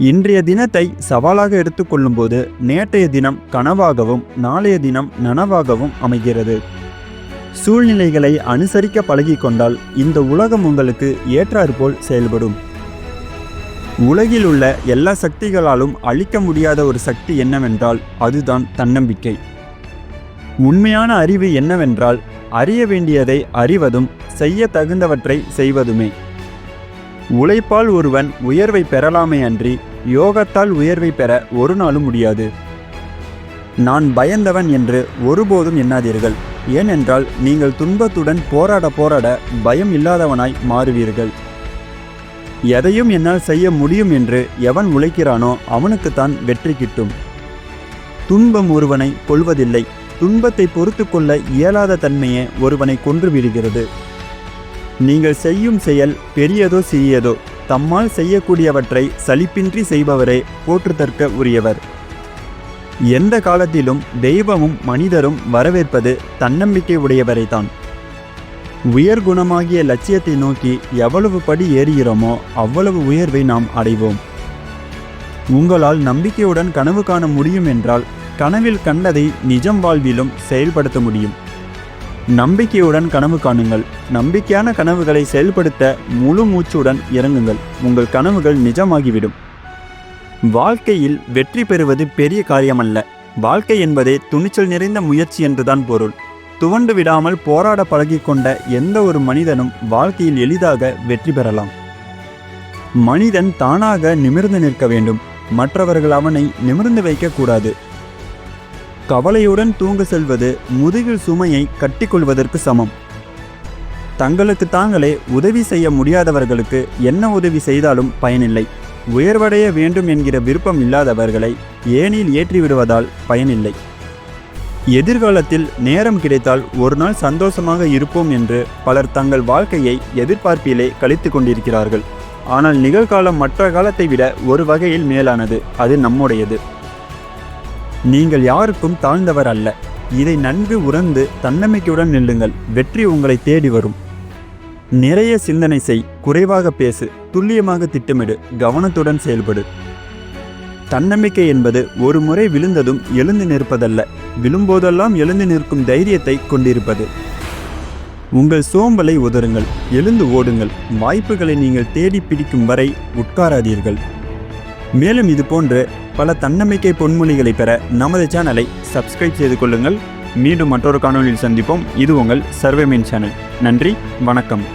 இன்றைய தினத்தை சவாலாக எடுத்துக்கொள்ளும்போது நேற்றைய தினம் கனவாகவும் நாளைய தினம் நனவாகவும் அமைகிறது. சூழ்நிலைகளை அனுசரிக்க பழகிக்கொண்டால் இந்த உலகம் உங்களுக்கு ஏற்றாற்போல் செயல்படும். உலகில் உள்ள எல்லா சக்திகளாலும் அழிக்க முடியாத ஒரு சக்தி என்னவென்றால் அதுதான் தன்னம்பிக்கை. உண்மையான அறிவு என்னவென்றால் அறிய வேண்டியதை அறிவதும் செய்ய தகுந்தவற்றை செய்வதுமே. உழைப்பால் ஒருவன் உயர்வை பெறலாமே அன்றி யோகத்தால் உயர்வை பெற ஒரு நாளும் முடியாது. நான் பயந்தவன் என்று ஒருபோதும் எண்ணாதீர்கள். ஏனென்றால் நீங்கள் துன்பத்துடன் போராட பயம் இல்லாதவனாய் மாறுவீர்கள். எதையும் என்னால் செய்ய முடியும் என்று எவன் உழைக்கிறானோ அவனுக்குத்தான் வெற்றி கிட்டும். துன்பம் ஒருவனை கொல்வதில்லை, துன்பத்தை பொறுத்து கொள்ள இயலாத தன்மையே ஒருவனை கொன்று விடுகிறது. நீங்கள் செய்யும் செயல் பெரியதோ சிறியதோ தம்மால் செய்யக்கூடியவற்றை சலிப்பின்றி செய்பவரே போற்றுதற்க உரியவர். எந்த காலத்திலும் தெய்வமும் மனிதரும் வரவேற்பது தன்னம்பிக்கை உடையவரைத்தான். உயர்குணமாகிய லட்சியத்தை நோக்கி எவ்வளவு படி ஏறுகிறோமோ அவ்வளவு உயர்வை நாம் அடைவோம். உங்களால் நம்பிக்கையுடன் கனவு காண முடியும் என்றால் கனவில் கண்டதை நிஜம் வாழ்விலும் செயல்படுத்த முடியும். நம்பிக்கையுடன் கனவு காணுங்கள். நம்பிக்கையான கனவுகளை செயல்படுத்த முழு மூச்சுடன் இறங்குங்கள். உங்கள் கனவுகள் நிஜமாகிவிடும். வாழ்க்கையில் வெற்றி பெறுவது பெரிய காரியமல்ல. வாழ்க்கை என்பதே துணிச்சல் நிறைந்த முயற்சி என்றுதான் பொருள். துவண்டு விடாமல் போராட பழகிக்கொண்ட எந்த ஒரு மனிதனும் வாழ்க்கையில் எளிதாக வெற்றி பெறலாம். மனிதன் தானாக நிமிர்ந்து நிற்க வேண்டும். மற்றவர்கள் அவனை நிமிர்ந்து வைக்கக்கூடாது. கவலையுடன் தூங்க செல்வது முதுகில் சுமையை கட்டிக்கொள்வதற்கு சமம். தங்களுக்கு தாங்களே உதவி செய்ய முடியாதவர்களுக்கு என்ன உதவி செய்தாலும் பயனில்லை. உயர்வடைய வேண்டும் என்கிற விருப்பம் இல்லாதவர்களை ஏனில் ஏற்றிவிடுவதால் பயனில்லை. எதிர்காலத்தில் நேரம் கிடைத்தால் ஒரு நாள் சந்தோஷமாக இருப்போம் என்று பலர் தங்கள் வாழ்க்கையை எதிர்பார்ப்பிலே கழித்து கொண்டிருக்கிறார்கள். ஆனால் நிகழ்காலம் மற்ற காலத்தை விட ஒரு வகையில் மேலானது. அது நம்முடையது. நீங்கள் யாருக்கும் தாழ்ந்தவர் அல்ல. இதை நன்கு உணர்ந்து தன்னம்பிக்கையுடன் நில்லுங்கள். வெற்றி உங்களை தேடி வரும். நிறைய சிந்தனை செய், குறைவாக பேசு, துல்லியமாக திட்டமிடு, கவனத்துடன் செயல்படு. தன்னம்பிக்கை என்பது ஒரு முறை விழுந்ததும் எழுந்து நிற்பதல்ல, விழும்போதெல்லாம் எழுந்து நிற்கும் தைரியத்தை கொண்டிருப்பது. உங்கள் சோம்பலை உதறுங்கள், எழுந்து ஓடுங்கள். வாய்ப்புகளை நீங்கள் தேடி பிடிக்கும் வரை உட்காராதீர்கள். மேலும் இது போன்று பல தன்னம்பிக்கை பொன்மொழிகளை பெற நமது சேனலை சப்ஸ்கிரைப் செய்து கொள்ளுங்கள். மீண்டும் மற்றொரு காணொலியில் சந்திப்போம். இது உங்கள் சர்வேமேன் சேனல். நன்றி, வணக்கம்.